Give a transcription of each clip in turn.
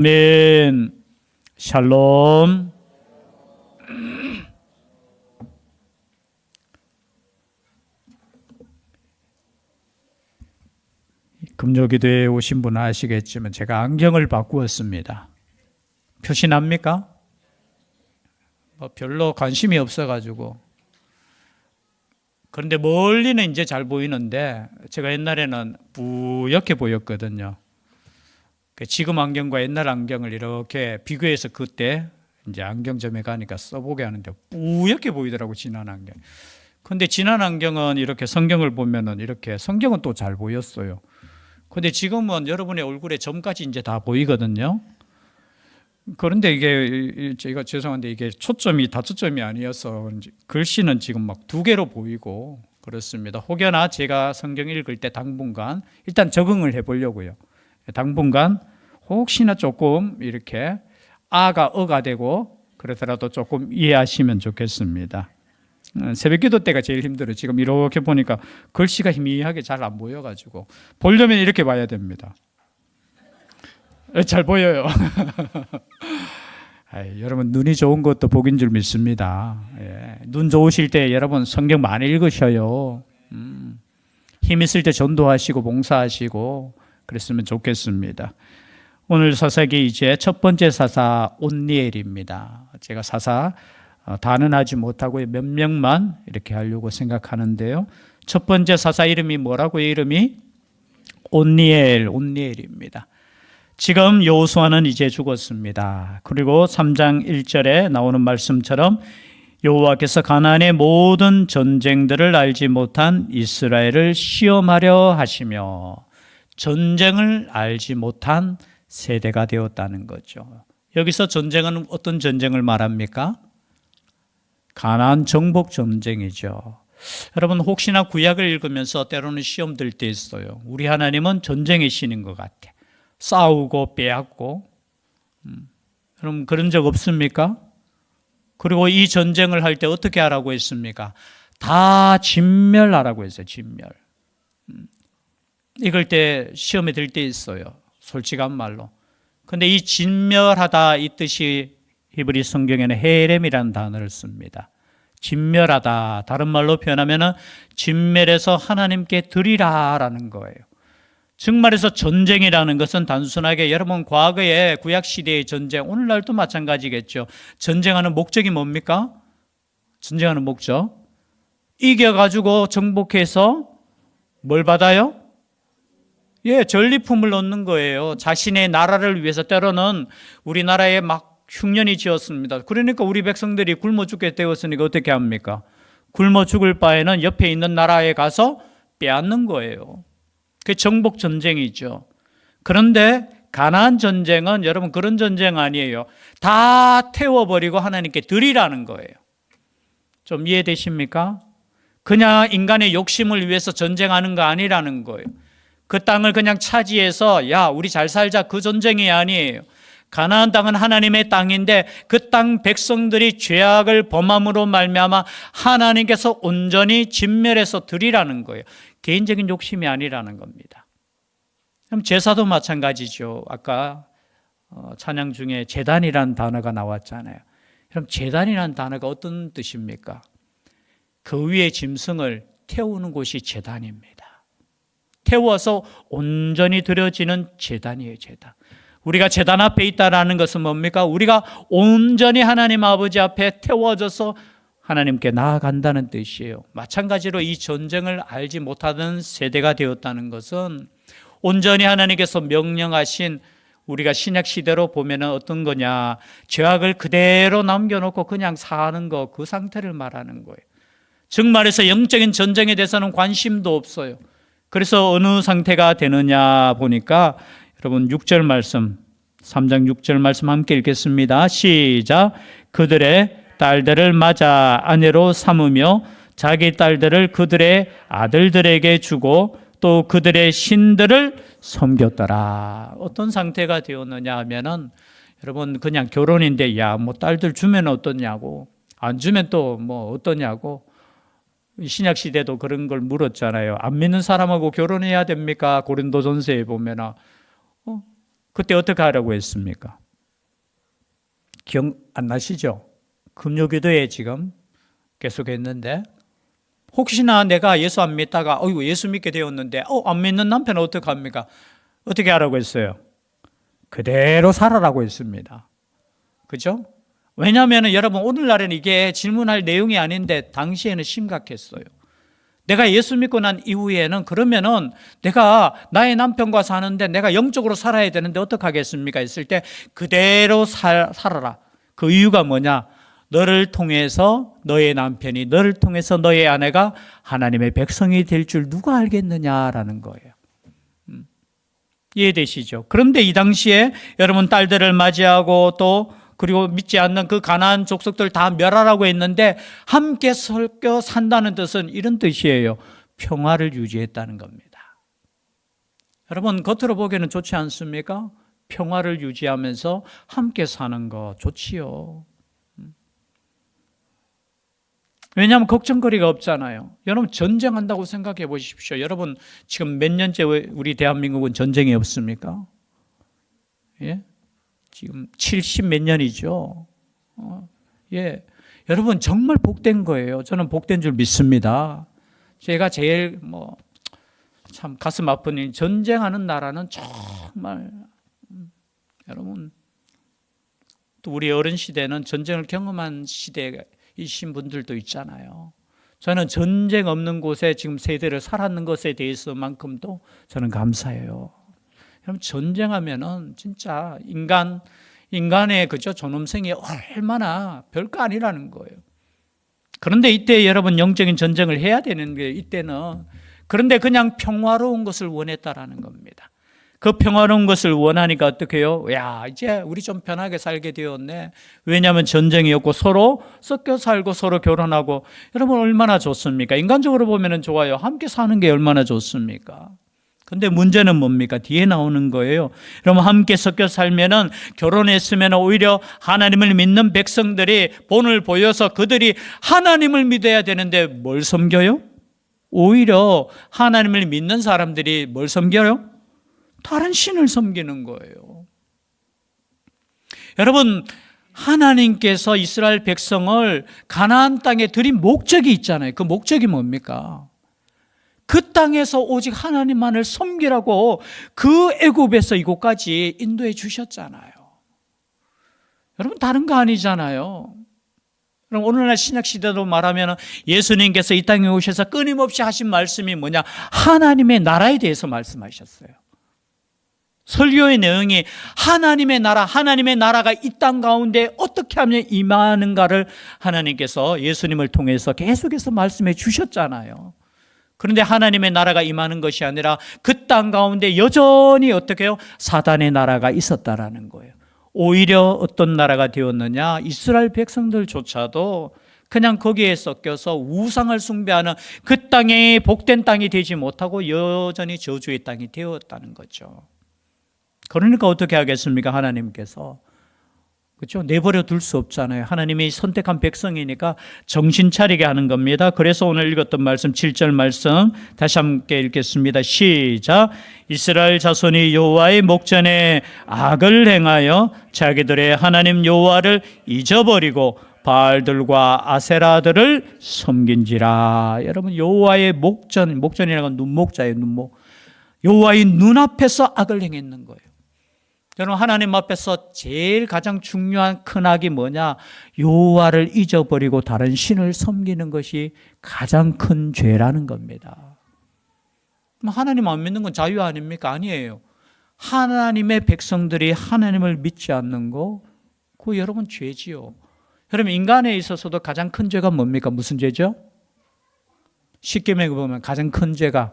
아멘. 샬롬. 금요기도에 오신 분은 아시겠지만 제가 안경을 바꾸었습니다. 표시납니까? 별로 관심이 없어가지고. 그런데 멀리는 이제 잘 보이는데 제가 옛날에는 뿌옇게 보였거든요. 지금 안경과 옛날 안경을 이렇게 비교해서 그때 이제 안경점에 가니까 써보게 하는데 뿌옇게 보이더라고, 진한 안경. 근데 진한 안경은 이렇게 성경을 보면은 이렇게 성경은 또 잘 보였어요. 근데 지금은 여러분의 얼굴에 점까지 이제 다 보이거든요. 그런데 이게 제가 죄송한데 이게 초점이 다초점이 아니어서 글씨는 지금 막 두 개로 보이고 그렇습니다. 혹여나 제가 성경 읽을 때 당분간 일단 적응을 해보려고요. 당분간 혹시나 조금 이렇게 아가 어가 되고 그러더라도 조금 이해하시면 좋겠습니다. 새벽기도 때가 제일 힘들어요. 지금 이렇게 보니까 글씨가 희미하게 잘 안 보여가지고 보려면 이렇게 봐야 됩니다. 잘 보여요. 여러분 눈이 좋은 것도 복인 줄 믿습니다. 눈 좋으실 때 여러분 성경 많이 읽으셔요. 힘 있을 때 전도하시고 봉사하시고 그랬으면 좋겠습니다. 오늘 사사기 이제 첫 번째 사사 온니엘입니다. 제가 사사 다는 하지 못하고 몇 명만 이렇게 하려고 생각하는데요. 첫 번째 사사 이름이 뭐라고요? 이름이 온니엘입니다. 지금 여호수아는 이제 죽었습니다. 그리고 3장 1절에 나오는 말씀처럼 여호와께서 가나안의 모든 전쟁들을 알지 못한 이스라엘을 시험하려 하시며 전쟁을 알지 못한 세대가 되었다는 거죠. 여기서 전쟁은 어떤 전쟁을 말합니까? 가나안 정복 전쟁이죠. 여러분 혹시나 구약을 읽으면서 때로는 시험 들 때 있어요. 우리 하나님은 전쟁의 신인 것 같아. 싸우고 빼앗고. 여러분 그런 적 없습니까? 그리고 이 전쟁을 할 때 어떻게 하라고 했습니까? 다 진멸하라고 했어요. 진멸. 이걸 때 시험에 들 때 있어요. 솔직한 말로. 근데 이 진멸하다 이 뜻이 히브리 성경에는 헤렘이라는 단어를 씁니다. 진멸하다. 다른 말로 표현하면 진멸해서 하나님께 드리라라는 거예요. 즉 말해서 전쟁이라는 것은 단순하게 여러분 과거의 구약시대의 전쟁, 오늘날도 마찬가지겠죠. 전쟁하는 목적이 뭡니까? 전쟁하는 목적. 이겨가지고 정복해서 뭘 받아요? 전리품을 얻는 거예요. 자신의 나라를 위해서. 때로는 우리나라에 막 흉년이 지었습니다. 그러니까 우리 백성들이 굶어 죽게 되었으니까 어떻게 합니까? 굶어 죽을 바에는 옆에 있는 나라에 가서 빼앗는 거예요. 그게 정복 전쟁이죠. 그런데 가나안 전쟁은 여러분 그런 전쟁 아니에요. 다 태워버리고 하나님께 드리라는 거예요. 좀 이해되십니까? 그냥 인간의 욕심을 위해서 전쟁하는 거 아니라는 거예요. 그 땅을 그냥 차지해서 야 우리 잘 살자 그 전쟁이 아니에요. 가나안 땅은 하나님의 땅인데 그 땅 백성들이 죄악을 범함으로 말미암아 하나님께서 온전히 진멸해서 드리라는 거예요. 개인적인 욕심이 아니라는 겁니다. 그럼 제사도 마찬가지죠. 아까 찬양 중에 제단이라는 단어가 나왔잖아요. 그럼 제단이라는 단어가 어떤 뜻입니까? 그 위에 짐승을 태우는 곳이 제단입니다. 태워서 온전히 드려지는 제단이에요. 제단. 우리가 제단 앞에 있다는 것은 뭡니까? 우리가 온전히 하나님 아버지 앞에 태워져서 하나님께 나아간다는 뜻이에요. 마찬가지로 이 전쟁을 알지 못하던 세대가 되었다는 것은 온전히 하나님께서 명령하신 우리가 신약 시대로 보면 어떤 거냐? 죄악을 그대로 남겨놓고 그냥 사는 거, 그 상태를 말하는 거예요. 즉 말해서 영적인 전쟁에 대해서는 관심도 없어요. 그래서 어느 상태가 되느냐 보니까 여러분 6절 말씀, 3장 6절 말씀 함께 읽겠습니다. 시작. 그들의 딸들을 맞아 아내로 삼으며 자기 딸들을 그들의 아들들에게 주고 또 그들의 신들을 섬겼더라. 어떤 상태가 되었느냐 하면은 여러분 그냥 결혼인데 야 뭐 딸들 주면 어떠냐고 안 주면 또 뭐 어떠냐고 신약 시대도 그런 걸 물었잖아요. 안 믿는 사람하고 결혼해야 됩니까? 고린도전서에 보면은 그때 어떻게 하라고 했습니까? 기억 안 나시죠? 금요기도에 지금 계속했는데 혹시나 내가 예수 안 믿다가 어이구 예수 믿게 되었는데 안 믿는 남편은 어떻게 합니까? 어떻게 하라고 했어요? 그대로 살아라고 했습니다. 그죠? 왜냐하면 여러분 오늘날에는 이게 질문할 내용이 아닌데 당시에는 심각했어요. 내가 예수 믿고 난 이후에는 그러면은 내가 나의 남편과 사는데 내가 영적으로 살아야 되는데 어떡하겠습니까? 했을 때 그대로 살아라. 그 이유가 뭐냐? 너를 통해서 너의 남편이 너를 통해서 너의 아내가 하나님의 백성이 될 줄 누가 알겠느냐라는 거예요. 이해되시죠? 그런데 이 당시에 여러분 딸들을 맞이하고 또 그리고 믿지 않는 그 가나안 족속들 다 멸하라고 했는데 함께 섞여 산다는 뜻은 이런 뜻이에요. 평화를 유지했다는 겁니다. 여러분 겉으로 보기에는 좋지 않습니까? 평화를 유지하면서 함께 사는 거 좋지요. 왜냐하면 걱정거리가 없잖아요. 여러분 전쟁한다고 생각해 보십시오. 여러분 지금 몇 년째 우리 대한민국은 전쟁이 없습니까? 예? 지금 70 몇 년이죠. 예. 여러분 정말 복된 거예요. 저는 복된 줄 믿습니다. 제가 제일 참 가슴 아픈 일, 전쟁하는 나라는 정말 여러분 또 우리 어른 시대는 전쟁을 경험한 시대이신 분들도 있잖아요. 저는 전쟁 없는 곳에 지금 세대를 살았는 것에 대해서만큼도 저는 감사해요. 그럼 전쟁하면은 진짜 인간의 그죠 존엄성이 얼마나 별거 아니라는 거예요. 그런데 이때 여러분 영적인 전쟁을 해야 되는 게 이때는 그런데 그냥 평화로운 것을 원했다라는 겁니다. 그 평화로운 것을 원하니까 어떻게 해요? 야, 이제 우리 좀 편하게 살게 되었네. 왜냐하면 전쟁이 없고 서로 섞여 살고 서로 결혼하고 여러분 얼마나 좋습니까? 인간적으로 보면은 좋아요. 함께 사는 게 얼마나 좋습니까? 근데 문제는 뭡니까? 뒤에 나오는 거예요. 여러분 함께 섞여 살면은 결혼했으면 오히려 하나님을 믿는 백성들이 본을 보여서 그들이 하나님을 믿어야 되는데 뭘 섬겨요? 오히려 하나님을 믿는 사람들이 뭘 섬겨요? 다른 신을 섬기는 거예요. 여러분 하나님께서 이스라엘 백성을 가나안 땅에 들인 목적이 있잖아요. 그 목적이 뭡니까? 그 땅에서 오직 하나님만을 섬기라고 그 애굽에서 이곳까지 인도해 주셨잖아요. 여러분 다른 거 아니잖아요. 그럼 오늘날 신약 시대로 말하면 예수님께서 이 땅에 오셔서 끊임없이 하신 말씀이 뭐냐? 하나님의 나라에 대해서 말씀하셨어요. 설교의 내용이 하나님의 나라가 이 땅 가운데 어떻게 하면 임하는가를 하나님께서 예수님을 통해서 계속해서 말씀해 주셨잖아요. 그런데 하나님의 나라가 임하는 것이 아니라 그 땅 가운데 여전히 어떻게 해요? 사단의 나라가 있었다라는 거예요. 오히려 어떤 나라가 되었느냐? 이스라엘 백성들조차도 그냥 거기에 섞여서 우상을 숭배하는 그 땅이 복된 땅이 되지 못하고 여전히 저주의 땅이 되었다는 거죠. 그러니까 어떻게 하겠습니까? 하나님께서. 그렇죠? 내버려 둘 수 없잖아요. 하나님이 선택한 백성이니까 정신 차리게 하는 겁니다. 그래서 오늘 읽었던 말씀 7절 말씀 다시 함께 읽겠습니다. 시작. 이스라엘 자손이 여호와의 목전에 악을 행하여 자기들의 하나님 여호와를 잊어버리고 바알들과 아세라들을 섬긴지라. 여러분 여호와의 목전이라는 건 눈목자예요. 눈목. 여호와의 눈앞에서 악을 행했는 거예요. 여러분 하나님 앞에서 제일 가장 중요한 큰 악이 뭐냐? 여호와를 잊어버리고 다른 신을 섬기는 것이 가장 큰 죄라는 겁니다. 하나님 안 믿는 건 자유 아닙니까? 아니에요. 하나님의 백성들이 하나님을 믿지 않는 거 그거 여러분 죄지요. 여러분 인간에 있어서도 가장 큰 죄가 뭡니까? 무슨 죄죠? 십계명에 보면 가장 큰 죄가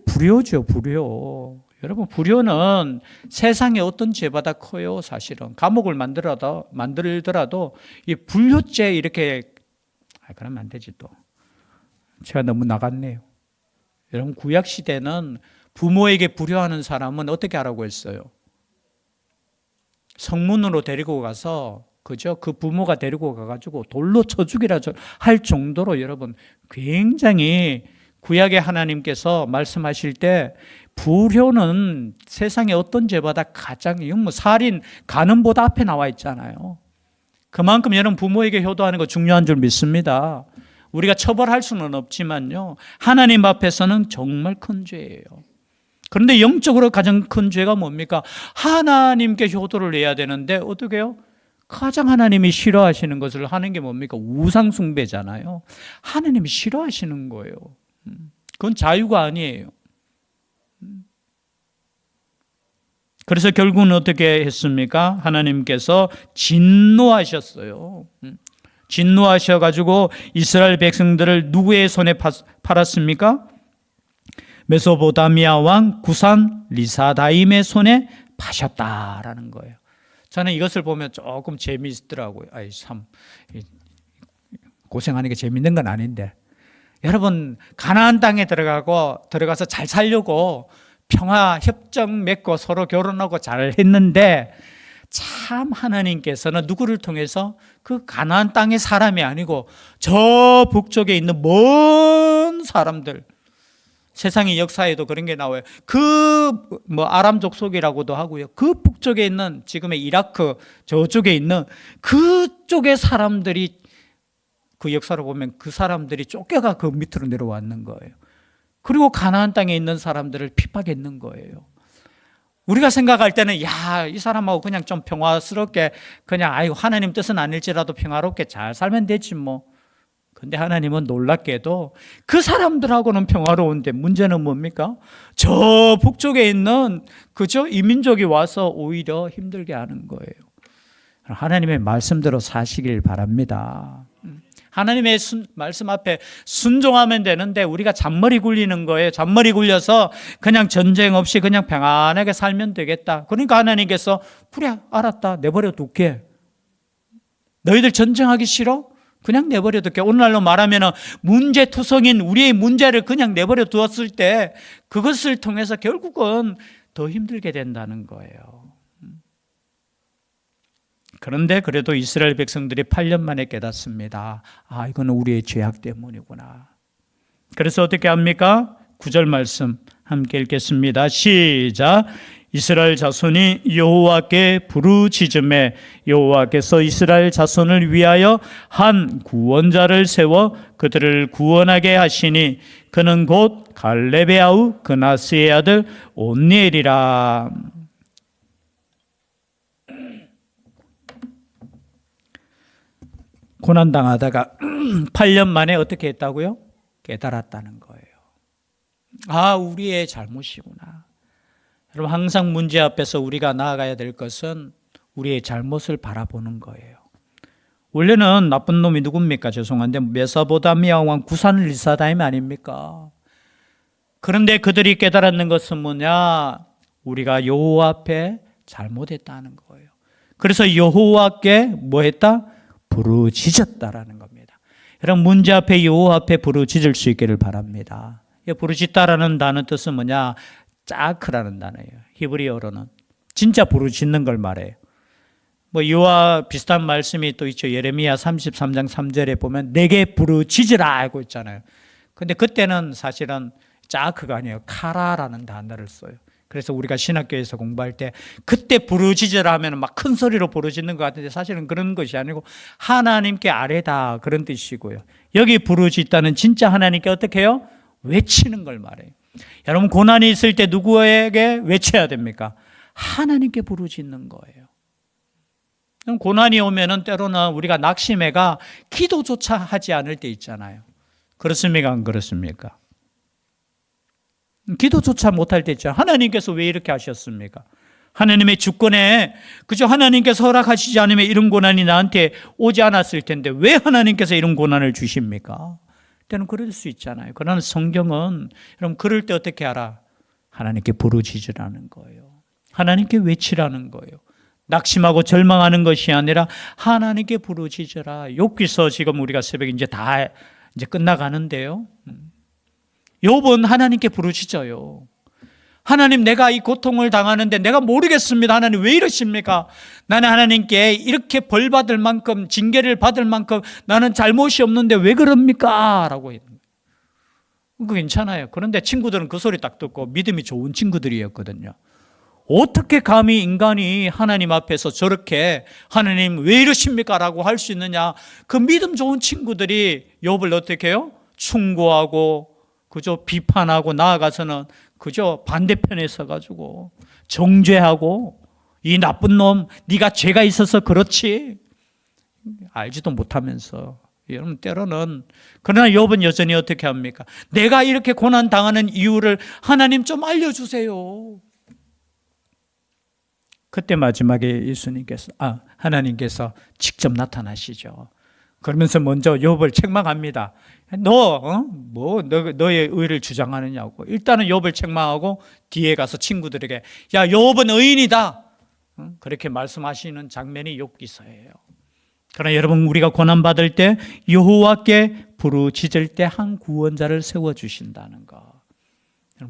불효죠. 불효. 여러분 불효는 세상에 어떤 죄보다 커요. 사실은 감옥을 만들더라도 이 불효죄 이렇게 그러면 안 되지 또. 제가 너무 나갔네요. 여러분 구약 시대는 부모에게 불효하는 사람은 어떻게 하라고 했어요? 성문으로 데리고 가서 그죠? 그 부모가 데리고 가가지고 돌로 쳐 죽이라 할 정도로 여러분 굉장히 구약의 하나님께서 말씀하실 때 불효는 세상에 어떤 죄보다 가장 살인, 간음보다 앞에 나와 있잖아요. 그만큼 여러분 부모에게 효도하는 거 중요한 줄 믿습니다. 우리가 처벌할 수는 없지만요, 하나님 앞에서는 정말 큰 죄예요. 그런데 영적으로 가장 큰 죄가 뭡니까? 하나님께 효도를 해야 되는데 어떻게 해요? 가장 하나님이 싫어하시는 것을 하는 게 뭡니까? 우상숭배잖아요. 하나님이 싫어하시는 거예요. 그건 자유가 아니에요. 그래서 결국은 어떻게 했습니까? 하나님께서 진노하셨어요. 진노하셔가지고 이스라엘 백성들을 누구의 손에 팔았습니까? 메소포타미아 왕 구산 리사다임의 손에 파셨다라는 거예요. 저는 이것을 보면 조금 재미있더라고요. 참 고생하는 게 재밌는 건 아닌데, 여러분 가나안 땅에 들어가서 잘 살려고 평화 협정 맺고 서로 결혼하고 잘 했는데, 참 하나님께서는 누구를 통해서 그 가나안 땅의 사람이 아니고 저 북쪽에 있는 먼 사람들, 세상의 역사에도 그런 게 나와요. 아람 족속이라고도 하고요. 그 북쪽에 있는 지금의 이라크 저쪽에 있는 그쪽의 사람들이, 그 역사를 보면 그 사람들이 쫓겨가 그 밑으로 내려왔는 거예요. 그리고 가나안 땅에 있는 사람들을 핍박했는 거예요. 우리가 생각할 때는 이 사람하고 그냥 좀 평화스럽게 그냥 하나님 뜻은 아닐지라도 평화롭게 잘 살면 되지 뭐. 근데 하나님은 놀랍게도 그 사람들하고는 평화로운데 문제는 뭡니까? 저 북쪽에 있는 이민족이 와서 오히려 힘들게 하는 거예요. 하나님의 말씀대로 사시길 바랍니다. 하나님의 말씀 앞에 순종하면 되는데 우리가 잔머리 굴리는 거예요. 잔머리 굴려서 그냥 전쟁 없이 그냥 평안하게 살면 되겠다. 그러니까 하나님께서 그래 알았다 내버려 둘게. 너희들 전쟁하기 싫어? 그냥 내버려 둘게. 오늘날로 말하면 문제투성인 우리의 문제를 그냥 내버려 두었을 때 그것을 통해서 결국은 더 힘들게 된다는 거예요. 그런데 그래도 이스라엘 백성들이 8년 만에 깨닫습니다. 이거는 우리의 죄악 때문이구나. 그래서 어떻게 합니까? 9절 말씀 함께 읽겠습니다. 시작. 이스라엘 자손이 여호와께 부르짖음에 여호와께서 이스라엘 자손을 위하여 한 구원자를 세워 그들을 구원하게 하시니 그는 곧 갈렙의 아우 그나스의 아들 온니엘이라. 고난당하다가 8년 만에 어떻게 했다고요? 깨달았다는 거예요. 우리의 잘못이구나. 여러분 항상 문제 앞에서 우리가 나아가야 될 것은 우리의 잘못을 바라보는 거예요. 원래는 나쁜 놈이 누굽니까? 죄송한데 메소포타미아 왕 구산 리사다임 아닙니까? 그런데 그들이 깨달았는 것은 뭐냐? 우리가 여호와 앞에 잘못했다는 거예요. 그래서 여호와께 뭐 했다? 부르짖었다라는 겁니다. 여러분 문제 앞에 여호와 앞에 부르짖을 수 있기를 바랍니다. 부르짖다라는 단어 뜻은 뭐냐? 짜크라는 단어예요. 히브리어로는 진짜 부르짖는 걸 말해요. 이와 비슷한 말씀이 또 있죠. 예레미야 33장 3절에 보면 내게 부르짖으라 하고 있잖아요. 근데 그때는 사실은 짜크가 아니에요. 카라라는 단어를 써요. 그래서 우리가 신학교에서 공부할 때 그때 부르짖으라 하면 막 큰 소리로 부르짖는 것 같은데 사실은 그런 것이 아니고 하나님께 아뢰다 그런 뜻이고요. 여기 부르짖다는 진짜 하나님께 어떻게 해요? 외치는 걸 말해요. 여러분 고난이 있을 때 누구에게 외쳐야 됩니까? 하나님께 부르짖는 거예요. 고난이 오면은 때로는 우리가 낙심해가 기도조차 하지 않을 때 있잖아요. 그렇습니까? 안 그렇습니까? 기도조차 못할 때 있잖아요. 하나님께서 왜 이렇게 하셨습니까? 하나님의 주권에 그저 하나님께서 허락하시지 않으면 이런 고난이 나한테 오지 않았을 텐데 왜 하나님께서 이런 고난을 주십니까? 때는 그럴 수 있잖아요. 그러나 성경은 여러분 그럴 때 어떻게 하라? 하나님께 부르짖으라는 거예요. 하나님께 외치라는 거예요. 낙심하고 절망하는 것이 아니라 하나님께 부르짖으라. 욥기서 지금 우리가 새벽에 이제 끝나가는데요. 욥은 하나님께 부르짖어요. 하나님 내가 이 고통을 당하는데 내가 모르겠습니다. 하나님 왜 이러십니까? 나는 하나님께 이렇게 벌 받을 만큼 징계를 받을 만큼 나는 잘못이 없는데 왜 그럽니까? 라고 했는 거예요. 그거 괜찮아요. 그런데 친구들은 그 소리 딱 듣고 믿음이 좋은 친구들이었거든요. 어떻게 감히 인간이 하나님 앞에서 저렇게 하나님 왜 이러십니까? 라고 할 수 있느냐. 그 믿음 좋은 친구들이 욥을 어떻게 해요? 충고하고 그저 비판하고 나아가서는 그저 반대편에 서가지고 정죄하고 이 나쁜 놈 네가 죄가 있어서 그렇지 알지도 못하면서 여러분 때로는 그러나 욥은 여전히 어떻게 합니까? 내가 이렇게 고난 당하는 이유를 하나님 좀 알려주세요. 그때 마지막에 하나님께서 직접 나타나시죠. 그러면서 먼저 욥을 책망합니다. 너의 의를 주장하느냐고. 일단은 욥을 책망하고 뒤에 가서 친구들에게 야, 욥은 의인이다. 그렇게 말씀하시는 장면이 욥기서예요. 그러나 여러분 우리가 고난 받을 때 여호와께 부르짖을 때 한 구원자를 세워 주신다는 거.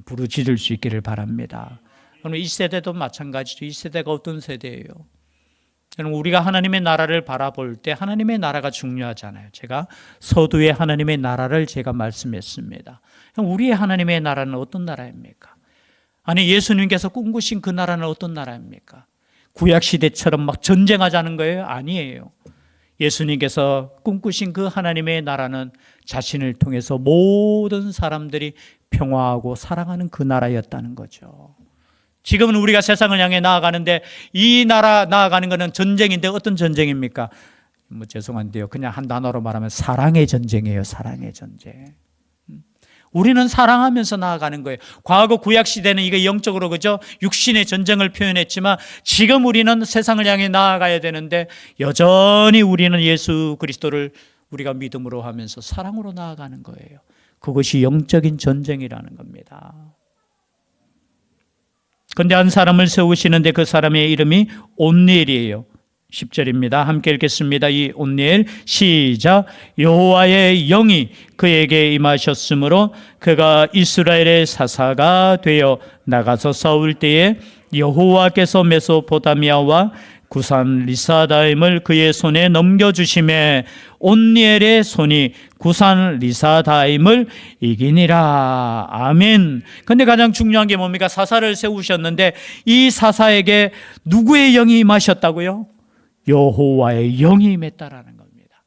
부르짖을 수 있기를 바랍니다. 그럼 이 세대도 마찬가지죠. 이 세대가 어떤 세대예요? 우리가 하나님의 나라를 바라볼 때 하나님의 나라가 중요하잖아요. 제가 서두에 하나님의 나라를 제가 말씀했습니다. 우리의 하나님의 나라는 어떤 나라입니까? 아니 예수님께서 꿈꾸신 그 나라는 어떤 나라입니까? 구약시대처럼 막 전쟁하자는 거예요? 아니에요. 예수님께서 꿈꾸신 그 하나님의 나라는 자신을 통해서 모든 사람들이 평화하고 사랑하는 그 나라였다는 거죠. 지금은 우리가 세상을 향해 나아가는데 이 나라 나아가는 것은 전쟁인데 어떤 전쟁입니까? 죄송한데요. 그냥 한 단어로 말하면 사랑의 전쟁이에요. 사랑의 전쟁. 우리는 사랑하면서 나아가는 거예요. 과거 구약 시대는 이게 영적으로 그죠? 육신의 전쟁을 표현했지만 지금 우리는 세상을 향해 나아가야 되는데 여전히 우리는 예수 그리스도를 우리가 믿음으로 하면서 사랑으로 나아가는 거예요. 그것이 영적인 전쟁이라는 겁니다. 그런데 한 사람을 세우시는데 그 사람의 이름이 온니엘이에요. 10절입니다. 함께 읽겠습니다. 이 온니엘 시작. 여호와의 영이 그에게 임하셨으므로 그가 이스라엘의 사사가 되어 나가서 싸울 때에 여호와께서 메소포타미아와 구산 리사다임을 그의 손에 넘겨주심에 온니엘의 손이 구산 리사다임을 이기니라. 아멘. 근데 가장 중요한 게 뭡니까? 사사를 세우셨는데 이 사사에게 누구의 영이 임하셨다고요? 여호와의 영이 임했다라는 겁니다.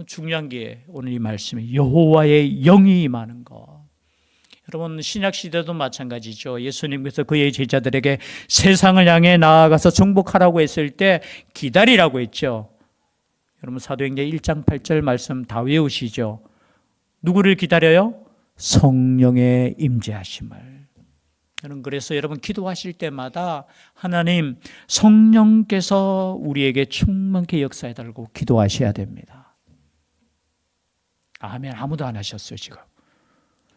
중요한 게 오늘 이 말씀이 여호와의 영이 임하는 것. 여러분 신약 시대도 마찬가지죠. 예수님께서 그의 제자들에게 세상을 향해 나아가서 정복하라고 했을 때 기다리라고 했죠. 여러분 사도행전 1장 8절 말씀 다 외우시죠. 누구를 기다려요? 성령의 임재하심을. 그래서 여러분 기도하실 때마다 하나님 성령께서 우리에게 충만케 역사해달라고 기도하셔야 됩니다. 아멘. 아무도 안 하셨어요 지금.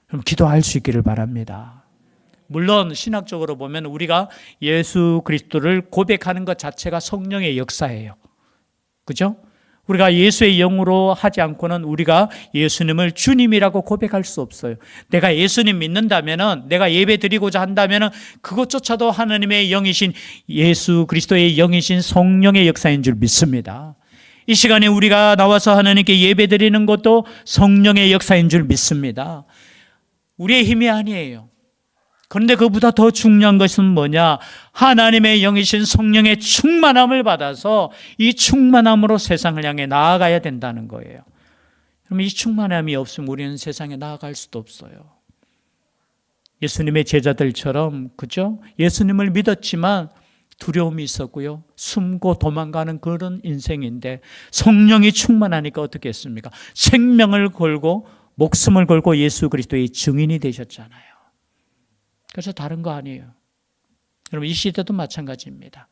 그럼 기도할 수 있기를 바랍니다. 물론 신학적으로 보면 우리가 예수 그리스도를 고백하는 것 자체가 성령의 역사예요. 그죠? 우리가 예수의 영으로 하지 않고는 우리가 예수님을 주님이라고 고백할 수 없어요. 내가 예수님 믿는다면은, 내가 예배 드리고자 한다면은 그것조차도 하나님의 영이신 예수 그리스도의 영이신 성령의 역사인 줄 믿습니다. 이 시간에 우리가 나와서 하나님께 예배 드리는 것도 성령의 역사인 줄 믿습니다. 우리의 힘이 아니에요. 그런데 그보다 더 중요한 것은 뭐냐? 하나님의 영이신 성령의 충만함을 받아서 이 충만함으로 세상을 향해 나아가야 된다는 거예요. 그럼 이 충만함이 없으면 우리는 세상에 나아갈 수도 없어요. 예수님의 제자들처럼, 그죠? 예수님을 믿었지만 두려움이 있었고요. 숨고 도망가는 그런 인생인데 성령이 충만하니까 어떻게 했습니까? 생명을 걸고 목숨을 걸고 예수 그리스도의 증인이 되셨잖아요. 그래서 다른 거 아니에요. 여러분 이 시대도 마찬가지입니다.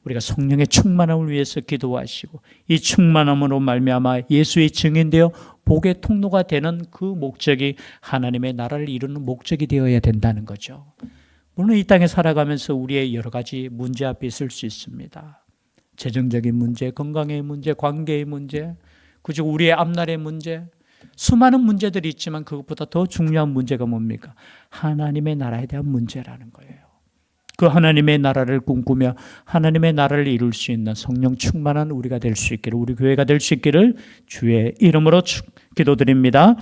우리가 성령의 충만함을 위해서 기도하시고 이 충만함으로 말미암아 예수의 증인되어 복의 통로가 되는 그 목적이 하나님의 나라를 이루는 목적이 되어야 된다는 거죠. 물론 이 땅에 살아가면서 우리의 여러 가지 문제 앞에 있을 수 있습니다. 재정적인 문제, 건강의 문제, 관계의 문제, 그리고 우리의 앞날의 문제, 수많은 문제들이 있지만 그것보다 더 중요한 문제가 뭡니까? 하나님의 나라에 대한 문제라는 거예요. 그 하나님의 나라를 꿈꾸며 하나님의 나라를 이룰 수 있는 성령 충만한 우리가 될 수 있기를, 우리 교회가 될 수 있기를 주의 이름으로 기도드립니다.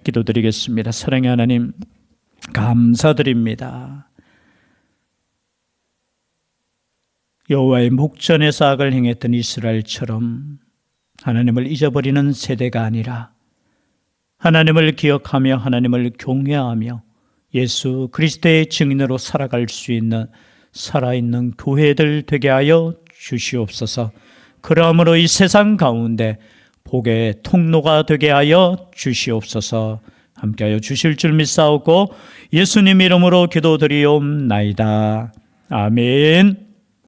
기도드리겠습니다. 사랑의 하나님, 감사드립니다. 여호와의 목전에서 악을 행했던 이스라엘처럼 하나님을 잊어버리는 세대가 아니라 하나님을 기억하며 하나님을 경외하며 예수 그리스도의 증인으로 살아갈 수 있는 살아있는 교회들 되게 하여 주시옵소서. 그러므로 이 세상 가운데 복의 통로가 되게 하여 주시옵소서. 함께하여 주실 줄 믿사오고 예수님 이름으로 기도드리옵나이다. 아멘.